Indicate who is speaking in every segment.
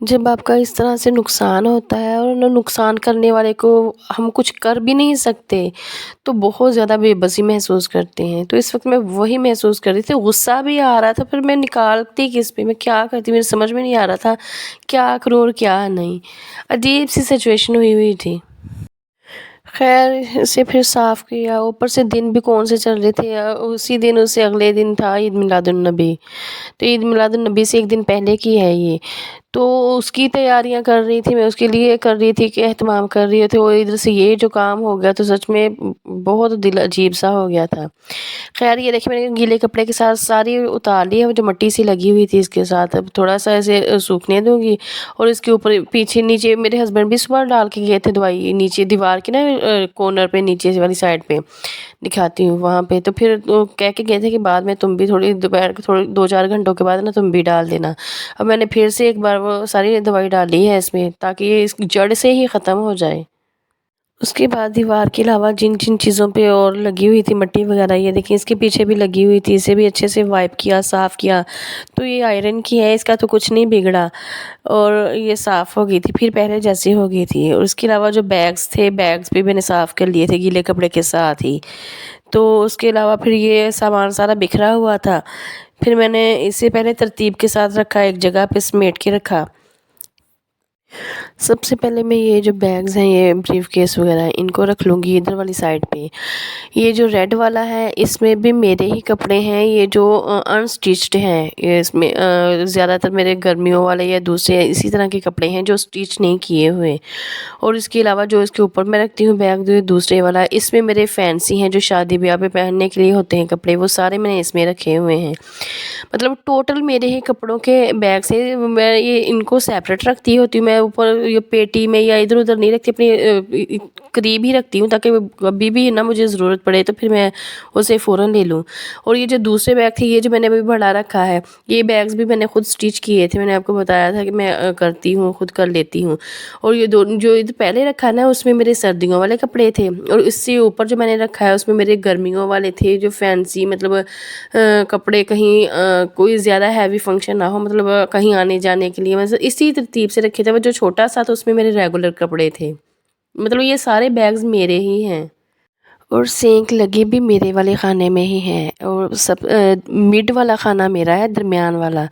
Speaker 1: جب آپ کا اس طرح سے نقصان ہوتا ہے اور نقصان کرنے والے کو ہم کچھ کر بھی نہیں سکتے تو بہت زیادہ بے بسی محسوس کرتے ہیں. تو اس وقت میں وہی محسوس کر رہی تھی, غصہ بھی آ رہا تھا, پھر میں نکالتی کس پہ, میں کیا کرتی, میرے سمجھ میں نہیں آ رہا تھا کیا کروں اور کیا نہیں. عجیب سی سچویشن ہوئی تھی. خیر اسے پھر صاف کیا, اوپر سے دن بھی کون سے چل رہے تھے, اسی دن اسے اگلے دن تھا عید میلاد النبی. تو عید میلاد النبی سے ایک دن پہلے کی ہے یہ. تو اس کی تیاریاں کر رہی تھی, میں اس کے لیے کر رہی تھی کہ اہتمام کر رہی تھی, اور ادھر سے یہ جو کام ہو گیا تو سچ میں بہت دل عجیب سا ہو گیا تھا. خیر یہ دیکھیں میں نے گیلے کپڑے کے ساتھ ساری اتار لی ہے, جو مٹی سی لگی ہوئی تھی اس کے ساتھ. اب تھوڑا سا ایسے سوکھنے دوں گی, اور اس کے اوپر پیچھے نیچے میرے ہسبینڈ بھی صبح ڈال کے گئے تھے دوائی, نیچے دیوار کے نا کارنر پہ نیچے والی سائڈ پہ دکھاتی ہوں وہاں پہ. تو پھر کہہ کے گئے تھے کہ بعد میں تم بھی تھوڑی دوپہر کے تھوڑے 2-4 گھنٹوں کے بعد نا تم بھی ڈال دینا. اب میں نے پھر سے ایک بار وہ ساری دوائی ڈالی ہے اس میں, تاکہ یہ اس جڑ سے ہی ختم ہو جائے. اس کے بعد دیوار کے علاوہ جن جن چیزوں پہ اور لگی ہوئی تھی مٹی وغیرہ, یہ دیکھیں اس کے پیچھے بھی لگی ہوئی تھی, اسے بھی اچھے سے وائپ کیا, صاف کیا. تو یہ آئرن کی ہے, اس کا تو کچھ نہیں بگڑا, اور یہ صاف ہو گئی تھی پھر پہلے جیسی ہو گئی تھی. اور اس کے علاوہ جو بیگز تھے, بیگز بھی میں نے صاف کر لیے تھے گیلے کپڑے کے ساتھ ہی. تو اس کے علاوہ پھر یہ سامان سارا بکھرا ہوا تھا, پھر میں نے اسے پہلے ترتیب کے ساتھ رکھا, ایک جگہ پہ سمیٹ کے رکھا. سب سے پہلے میں یہ جو بیگز ہیں, یہ بریف کیس وغیرہ, ان کو رکھ لوں گی ادھر والی سائڈ پہ. یہ جو ریڈ والا ہے اس میں بھی میرے ہی کپڑے ہیں, یہ جو انسٹیچڈ ہیں, یہ اس میں زیادہ تر میرے گرمیوں والے یا دوسرے اسی طرح کے کپڑے ہیں جو سٹیچ نہیں کیے ہوئے. اور اس کے علاوہ جو اس کے اوپر میں رکھتی ہوں بیگ, جو دوسرے والا, اس میں میرے فینسی ہیں جو شادی بیاہ پہ پہننے کے لیے ہوتے ہیں کپڑے, وہ سارے میں نے اس میں رکھے ہوئے ہیں. مطلب ٹوٹل میرے ہی کپڑوں کے بیگ سے میں یہ ان کو سیپریٹ رکھتی ہوتی ہوں. میں اوپر یہ پیٹی میں یا ادھر ادھر نہیں رکھتی, اپنی قریب ہی رکھتی ہوں, تاکہ کبھی بھی نا مجھے ضرورت پڑے تو پھر میں اسے فوراً لے لوں. اور یہ جو دوسرے بیگ تھے, یہ جو میں نے ابھی بڑھا رکھا ہے, یہ بیگز بھی میں نے خود سٹیچ کیے تھے. میں نے آپ کو بتایا تھا کہ میں کرتی ہوں, خود کر لیتی ہوں. اور یہ جو پہلے رکھا نا, اس میں میرے سردیوں والے کپڑے تھے, اور اس سے اوپر جو میں نے رکھا ہے اس میں میرے گرمیوں والے تھے, جو فینسی مطلب کپڑے, کہیں کوئی زیادہ ہیوی فنکشن نہ ہو, مطلب کہیں آنے جانے کے لیے, مطلب اسی ترتیب سے رکھے تھے. وہ جو چھوٹا سا تھا اس میں میرے ریگولر کپڑے تھے. مطلب یہ سارے بیگز میرے ہی ہیں. اور سینک لگی بھی میرے والے خانے میں ہی ہے, اور سب مڈ والا خانہ میرا ہے, درمیان والا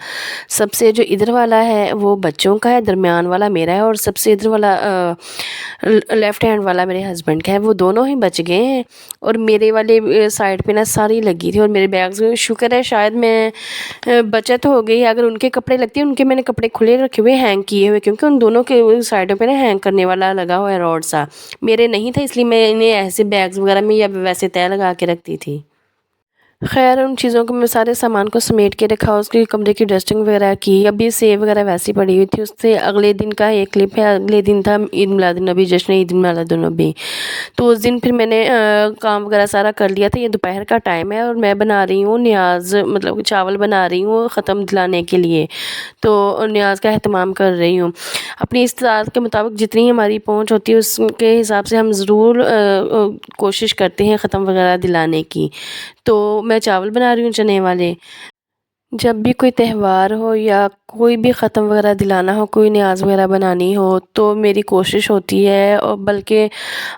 Speaker 1: سب سے جو ادھر والا ہے وہ بچوں کا ہے, درمیان والا میرا ہے, اور سب سے ادھر والا لیفٹ ہینڈ والا میرے ہسبینڈ کا ہے. وہ دونوں ہی بچ گئے ہیں, اور میرے والے سائڈ پہ نا ساری لگی تھی. اور میرے بیگز شکر ہے شاید میں بچت ہو گئی, اگر ان کے کپڑے لگتے ہیں, ان کے میں نے کپڑے کھلے رکھے ہوئے, ہینگ کیے ہوئے, کیونکہ ان دونوں کے سائڈوں پہ نا ہینگ کرنے والا لگا ہوا ہے روڈ سا, میرے نہیں تھا, اس لیے میں انہیں ایسے بیگز وغیرہ میں یا ویسے تہہ لگا کے رکھتی تھی. خیر ان چیزوں کو میں سارے سامان کو سمیٹ کے رکھا, اس کی کمرے کی ڈسٹنگ وغیرہ کی. اب یہ سیب وغیرہ ویسی پڑی ہوئی تھی. اس سے اگلے دن کا ایک کلپ ہے, اگلے دن تھا عید میلاد النبی, جشن عید میلاد النبی. تو اس دن پھر میں نے کام وغیرہ سارا کر لیا تھا. یہ دوپہر کا ٹائم ہے اور میں بنا رہی ہوں نیاز, مطلب چاول بنا رہی ہوں ختم دلانے کے لیے. تو نیاز کا اہتمام کر رہی ہوں. اپنی استطاعت کے مطابق جتنی ہماری پہنچ ہوتی ہے اس کے حساب سے ہم ضرور کوشش کرتے ہیں ختم وغیرہ دلانے کی. تو میں چاول بنا رہی ہوں چنے والے. جب بھی کوئی تہوار ہو یا کوئی بھی ختم وغیرہ دلانا ہو, کوئی نیاز وغیرہ بنانی ہو, تو میری کوشش ہوتی ہے, اور بلکہ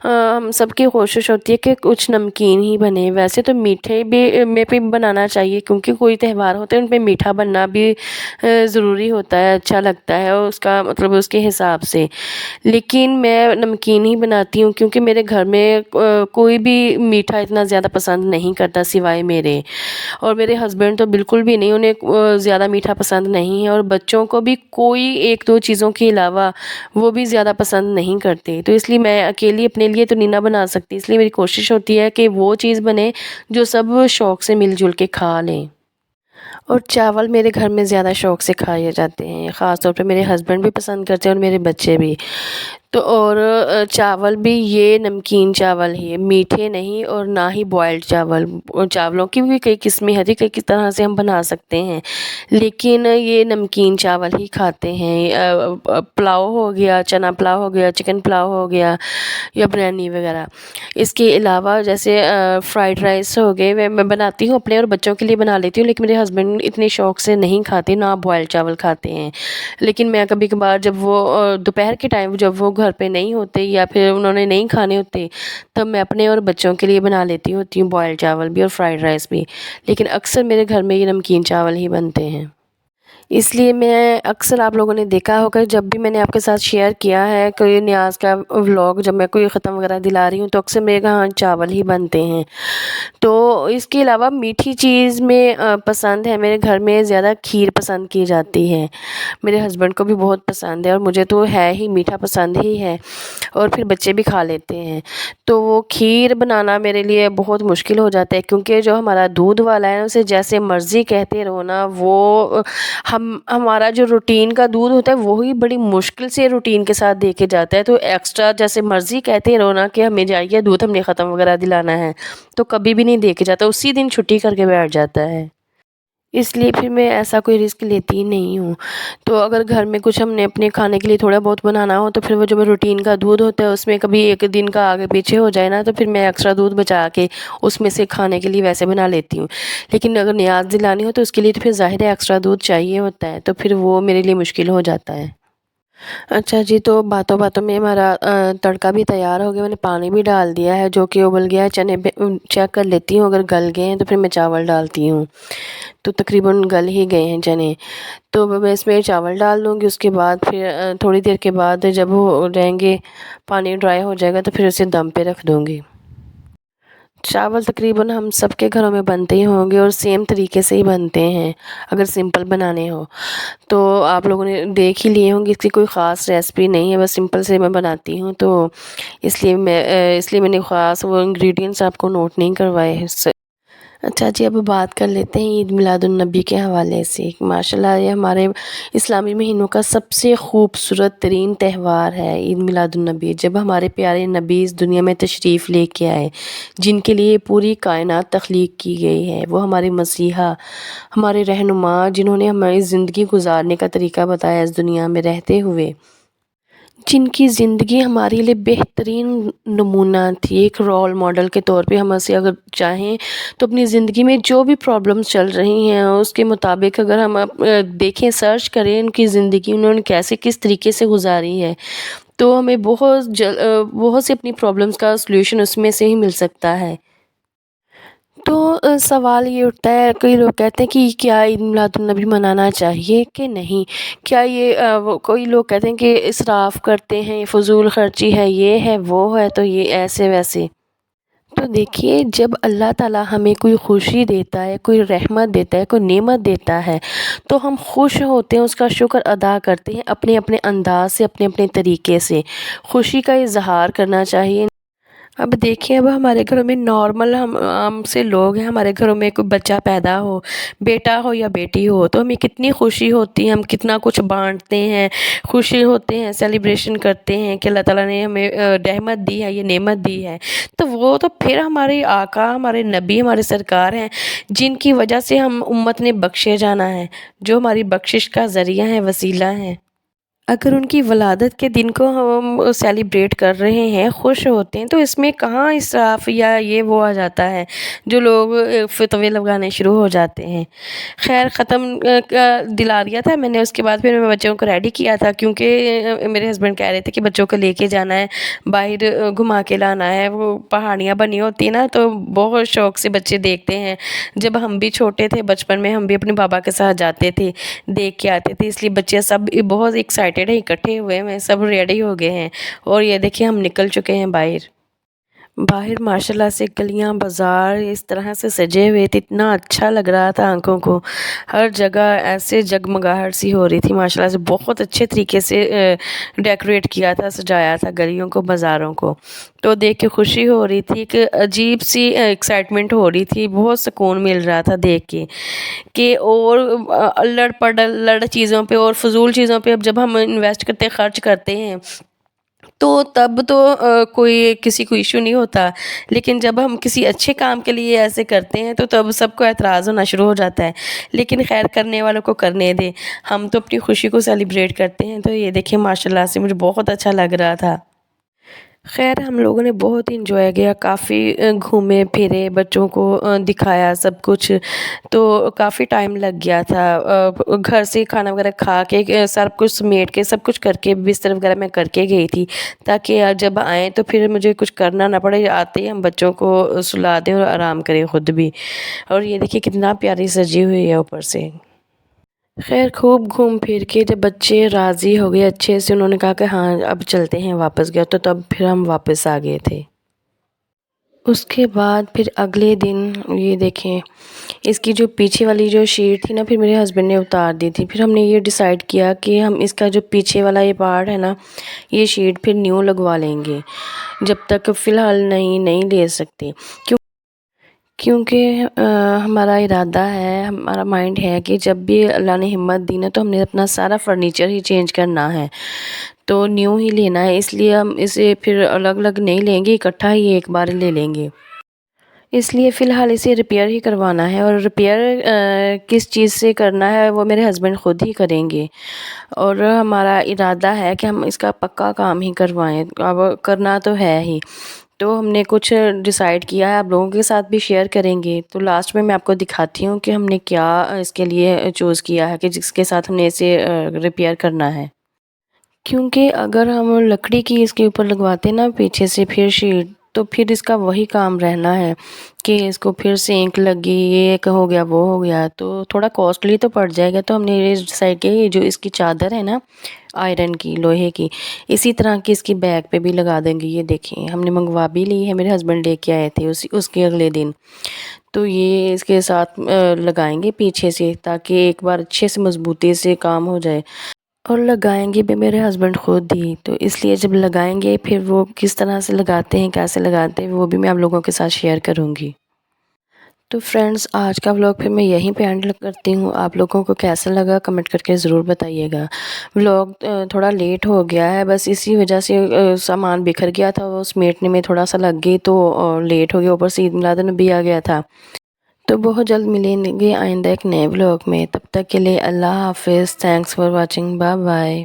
Speaker 1: ہم سب کی کوشش ہوتی ہے کہ کچھ نمکین ہی بنے. ویسے تو میٹھے بھی میں بھی بنانا چاہیے, کیونکہ کوئی تہوار ہوتے ہیں ان پہ میٹھا بننا بھی ضروری ہوتا ہے, اچھا لگتا ہے, اور اس کا مطلب اس کے حساب سے. لیکن میں نمکین ہی بناتی ہوں, کیونکہ میرے گھر میں کوئی بھی میٹھا اتنا زیادہ پسند نہیں کرتا سوائے میرے, اور میرے ہسبینڈ تو بالکل بھی نہیں, انہیں زیادہ میٹھا پسند نہیں ہے, اور بچوں کو بھی کوئی 1-2 چیزوں کے علاوہ وہ بھی زیادہ پسند نہیں کرتے. تو اس لیے میں اکیلی اپنے لیے تو نہیں نہ بنا سکتی, اس لیے میری کوشش ہوتی ہے کہ وہ چیز بنے جو سب شوق سے مل جل کے کھا لیں. اور چاول میرے گھر میں زیادہ شوق سے کھائے جاتے ہیں, خاص طور پہ میرے ہسبینڈ بھی پسند کرتے ہیں اور میرے بچے بھی. تو اور چاول بھی یہ نمکین چاول ہے، میٹھے نہیں اور نہ ہی بوائلڈ چاول۔ چاولوں کی بھی کئی قسمیں ہیں، کئی طرح سے ہم بنا سکتے ہیں، لیکن یہ نمکین چاول ہی کھاتے ہیں۔ پلاؤ ہو گیا، چنا پلاؤ ہو گیا، چکن پلاؤ ہو گیا یا بریانی وغیرہ۔ اس کے علاوہ جیسے فرائیڈ رائس ہو گئے، میں بناتی ہوں اپنے اور بچوں کے لیے بنا لیتی ہوں، لیکن میرے ہسبینڈ اتنے شوق سے نہیں کھاتے، نہ بوائل چاول کھاتے ہیں۔ لیکن میں کبھی کبھار جب وہ دوپہر کے ٹائم جب وہ گھر پہ نہیں ہوتے یا پھر انہوں نے نہیں کھانے ہوتے، تب میں اپنے اور بچوں کے لیے بنا لیتی ہوتی ہوں بوائل چاول بھی اور فرائیڈ رائس بھی، لیکن اکثر میرے گھر میں یہ نمکین چاول ہی بنتے ہیں۔ اس لیے میں اکثر آپ لوگوں نے دیکھا ہوگا جب بھی میں نے آپ کے ساتھ شیئر کیا ہے کوئی نیاز کا ولاگ، جب میں کوئی ختم وغیرہ دلا رہی ہوں تو اکثر میرے یہاں چاول ہی بنتے ہیں۔ تو اس کے علاوہ میٹھی چیز میں پسند ہے، میرے گھر میں زیادہ کھیر پسند کی جاتی ہے، میرے ہسبینڈ کو بھی بہت پسند ہے اور مجھے تو ہے ہی میٹھا پسند ہی ہے، اور پھر بچے بھی کھا لیتے ہیں۔ تو وہ کھیر بنانا میرے لیے بہت مشکل ہو جاتا ہے، کیونکہ جو ہمارا دودھ والا ہے اسے جیسے مرضی کہتے رہو نا، وہ ہمارا جو روٹین کا دودھ ہوتا ہے وہی بڑی مشکل سے روٹین کے ساتھ دے کے جاتا ہے، تو ایکسٹرا جیسے مرضی کہتے رہو نا کہ ہمیں جائیے دودھ ہم نے ختم وغیرہ دلانا ہے، تو کبھی بھی نہیں دے کے جاتا، اسی دن چھٹی کر کے بیٹھ جاتا ہے۔ اس لیے پھر میں ایسا کوئی رسک لیتی ہی نہیں ہوں۔ تو اگر گھر میں کچھ ہم نے اپنے کھانے کے لیے تھوڑا بہت بنانا ہو تو پھر وہ جو روٹین کا دودھ ہوتا ہے اس میں کبھی ایک دن کا آگے پیچھے ہو جائے نا، تو پھر میں ایکسٹرا دودھ بچا کے اس میں سے کھانے کے لیے ویسے بنا لیتی ہوں۔ لیکن اگر نیاز دلانی ہو تو اس کے لیے تو پھر ظاہر ہے ایکسٹرا دودھ چاہیے ہوتا ہے، تو پھر وہ میرے لیے مشکل ہو جاتا ہے۔ اچھا جی، تو باتوں باتوں میں ہمارا تڑکا بھی تیار ہو گیا، میں نے پانی بھی ڈال دیا ہے جو کہ ابل گیا ہے۔ چنے چیک کر لیتی ہوں، اگر گل گئے ہیں تو پھر میں چاول ڈالتی ہوں، تو تقریباً گل ہی گئے ہیں چنے، تو میں اس میں چاول ڈال دوں گی۔ اس کے بعد پھر تھوڑی دیر کے بعد جب وہ رہیں گے، پانی ڈرائی ہو جائے گا تو پھر اسے دم پہ رکھ دوں گی۔ چاول تقریباً ہم سب کے گھروں میں بنتے ہی ہوں گے اور سیم طریقے سے ہی بنتے ہیں، اگر سمپل بنانے ہو تو آپ لوگوں نے دیکھ ہی لیے ہوں گے، اس کی کوئی خاص ریسپی نہیں ہے، بس سمپل سے میں بناتی ہوں، تو اس لیے میں نے خاص وہ انگریڈینٹس آپ کو نوٹ نہیں کروائے ہیں۔ اچھا جی، اب بات کر لیتے ہیں عید میلاد النبی کے حوالے سے۔ ماشاءاللہ یہ ہمارے اسلامی مہینوں کا سب سے خوبصورت ترین تہوار ہے عید میلاد النبی، جب ہمارے پیارے نبی اس دنیا میں تشریف لے کے آئے، جن کے لیے پوری کائنات تخلیق کی گئی ہے۔ وہ ہمارے مسیحا، ہمارے رہنما، جنہوں نے ہماری زندگی گزارنے کا طریقہ بتایا اس دنیا میں رہتے ہوئے، جن کی زندگی ہمارے لیے بہترین نمونہ تھی، ایک رول ماڈل کے طور پہ۔ ہم اسے اگر چاہیں تو اپنی زندگی میں جو بھی پرابلمس چل رہی ہیں اس کے مطابق اگر ہم دیکھیں، سرچ کریں ان کی زندگی انہوں نے کیسے کس طریقے سے گزاری ہے، تو ہمیں بہت سی اپنی پرابلمس کا سلوشن اس میں سے ہی مل سکتا ہے۔ تو سوال یہ اٹھتا ہے، کئی لوگ کہتے ہیں کہ کیا عید میلاد النبی منانا چاہیے کہ نہیں، کیا یہ کوئی لوگ کہتے ہیں کہ اسراف کرتے ہیں، فضول خرچی ہے، یہ ہے وہ ہے، تو یہ ایسے ویسے۔ تو دیکھیے، جب اللہ تعالیٰ ہمیں کوئی خوشی دیتا ہے، کوئی رحمت دیتا ہے، کوئی نعمت دیتا ہے، تو ہم خوش ہوتے ہیں، اس کا شکر ادا کرتے ہیں، اپنے اپنے انداز سے، اپنے اپنے طریقے سے خوشی کا اظہار کرنا چاہیے۔ اب دیکھیں، اب ہمارے گھروں میں نارمل ہم سے لوگ ہیں، ہمارے گھروں میں کوئی بچہ پیدا ہو، بیٹا ہو یا بیٹی ہو، تو ہمیں کتنی خوشی ہوتی ہے، ہم کتنا کچھ بانٹتے ہیں، خوشی ہوتے ہیں، سیلیبریشن کرتے ہیں کہ اللہ تعالیٰ نے ہمیں رحمت دی ہے، یہ نعمت دی ہے، تو وہ تو پھر ہمارے آقا، ہمارے نبی، ہمارے سرکار ہیں، جن کی وجہ سے ہم امت نے بخشے جانا ہے، جو ہماری بخشش کا ذریعہ ہے، وسیلہ ہیں۔ اگر ان کی ولادت کے دن کو ہم سیلیبریٹ کر رہے ہیں، خوش ہوتے ہیں، تو اس میں کہاں اسراف یا یہ وہ آ جاتا ہے جو لوگ فتوے لگانے شروع ہو جاتے ہیں۔ خیر، ختم دلا دیا تھا میں نے، اس کے بعد پھر میں بچوں کو ریڈی کیا تھا، کیونکہ میرے ہسبینڈ کہہ رہے تھے کہ بچوں کو لے کے جانا ہے، باہر گھما کے لانا ہے، وہ پہاڑیاں بنی ہوتی ہیں نا، تو بہت شوق سے بچے دیکھتے ہیں۔ جب ہم بھی چھوٹے تھے بچپن میں، ہم بھی اپنے بابا کے ساتھ جاتے تھے، دیکھ کے آتے تھے، اس لیے بچے سب بہت ایکسائٹیڈ ہیں، اکٹھے ہوئے ہیں، سب ریڈی ہو گئے ہیں، اور یہ دیکھیں ہم نکل چکے ہیں باہر۔ باہر ماشاءاللہ سے گلیاں بازار اس طرح سے سجے ہوئے تھے، اتنا اچھا لگ رہا تھا آنکھوں کو، ہر جگہ ایسے جگمگاہٹ سی ہو رہی تھی، ماشاءاللہ سے بہت اچھے طریقے سے ڈیکوریٹ کیا تھا، سجایا تھا گلیوں کو، بازاروں کو، تو دیکھ کے خوشی ہو رہی تھی، ایک عجیب سی ایکسائٹمنٹ ہو رہی تھی، بہت سکون مل رہا تھا دیکھ کے کہ اور لڑ پڑ چیزوں پہ اور فضول چیزوں پہ اب جب ہم انویسٹ کرتے، خرچ کرتے ہیں، تو تب تو کوئی کسی کو ایشو نہیں ہوتا، لیکن جب ہم کسی اچھے کام کے لیے ایسے کرتے ہیں تو تب سب کو اعتراض ہونا شروع ہو جاتا ہے، لیکن خیر کرنے والوں کو کرنے دیں، ہم تو اپنی خوشی کو سیلیبریٹ کرتے ہیں۔ تو یہ دیکھیں ماشاء اللہ سے مجھے بہت اچھا لگ رہا تھا۔ خیر ہم لوگوں نے بہت انجوائے کیا، کافی گھومے پھرے، بچوں کو دکھایا سب کچھ، تو کافی ٹائم لگ گیا تھا۔ گھر سے کھانا وغیرہ کھا کے سب کچھ سمیٹ کے سب کچھ کر کے بستر وغیرہ میں کر کے گئی تھی، تاکہ جب آئیں تو پھر مجھے کچھ کرنا نہ پڑے، آتے ہی ہم بچوں کو سلا دیں اور آرام کریں خود بھی۔ اور یہ دیکھیے کتنا پیاری سجی ہوئی ہے اوپر سے۔ خیر خوب گھوم پھر کے جب بچے راضی ہو گئے اچھے سے، انہوں نے کہا کہ ہاں اب چلتے ہیں واپس گیا، تو تب پھر ہم واپس آ گئے تھے۔ اس کے بعد پھر اگلے دن یہ دیکھیں اس کی جو پیچھے والی جو شیٹ تھی نا، پھر میرے ہسبینڈ نے اتار دی تھی۔ پھر ہم نے یہ ڈیسائیڈ کیا کہ ہم اس کا جو پیچھے والا یہ پارٹ ہے نا، یہ شیٹ پھر نیو لگوا لیں گے، جب تک فی الحال نہیں لے سکتے، کیونکہ ہمارا ارادہ ہے، ہمارا مائنڈ ہے کہ جب بھی اللہ نے ہمت دی نا تو ہم نے اپنا سارا فرنیچر ہی چینج کرنا ہے، تو نیو ہی لینا ہے، اس لیے ہم اسے پھر الگ الگ نہیں لیں گے، اکٹھا ہی ایک بار لے لیں گے۔ اس لیے فی الحال اسے ریپیئر ہی کروانا ہے، اور ریپیئر کس چیز سے کرنا ہے وہ میرے ہسبینڈ خود ہی کریں گے، اور ہمارا ارادہ ہے کہ ہم اس کا پکا کام ہی کروائیں، اب کرنا تو ہے ہی۔ تو ہم نے کچھ ڈیسائیڈ کیا ہے، آپ لوگوں کے ساتھ بھی شیئر کریں گے، تو لاسٹ میں آپ کو دکھاتی ہوں کہ ہم نے کیا اس کے لیے چوز کیا ہے کہ جس کے ساتھ ہم نے اسے ریپیئر کرنا ہے۔ کیونکہ اگر ہم لکڑی کی اس کے اوپر لگواتے نا پیچھے سے پھر شیٹ، تو پھر اس کا وہی کام رہنا ہے کہ اس کو پھر سینک لگی، یہ ہو گیا وہ ہو گیا، تو تھوڑا کاسٹلی تو پڑ جائے گا۔ تو ہم نے یہ ڈیسائیڈ کیا یہ جو اس کی چادر ہے نا آئرن کی لوہے کی، اسی طرح کی اس کی بیک پہ بھی لگا دیں گے۔ یہ دیکھیں ہم نے منگوا بھی لی ہے، میرے ہسبینڈ لے کے آئے تھے اس کے اگلے دن، تو یہ اس کے ساتھ لگائیں گے پیچھے سے، تاکہ ایک بار اچھے سے مضبوطی سے کام ہو جائے، اور لگائیں گے بھی میرے ہسبینڈ خود ہی، تو اس لیے جب لگائیں گے پھر وہ کس طرح سے لگاتے ہیں کیسے لگاتے ہیں وہ بھی میں آپ لوگوں کے ساتھ شیئر کروں گی۔ تو فرینڈز آج کا ولاگ پھر میں یہیں پہ اینڈ کرتی ہوں، آپ لوگوں کو کیسا لگا کمنٹ کر کے ضرور بتائیے گا۔ ولاگ تھوڑا لیٹ ہو گیا ہے، بس اسی وجہ سے سامان بکھر گیا تھا، وہ سمیٹنے میں تھوڑا سا لگ گئی تو لیٹ ہو گیا، اوپر سے عید میلاد النبی آ گیا تھا۔ تو بہت جلد ملیں گے آئندہ ایک نئے ولاگ میں، تب تک کے لیے اللہ حافظ، thanks for watching, bye bye.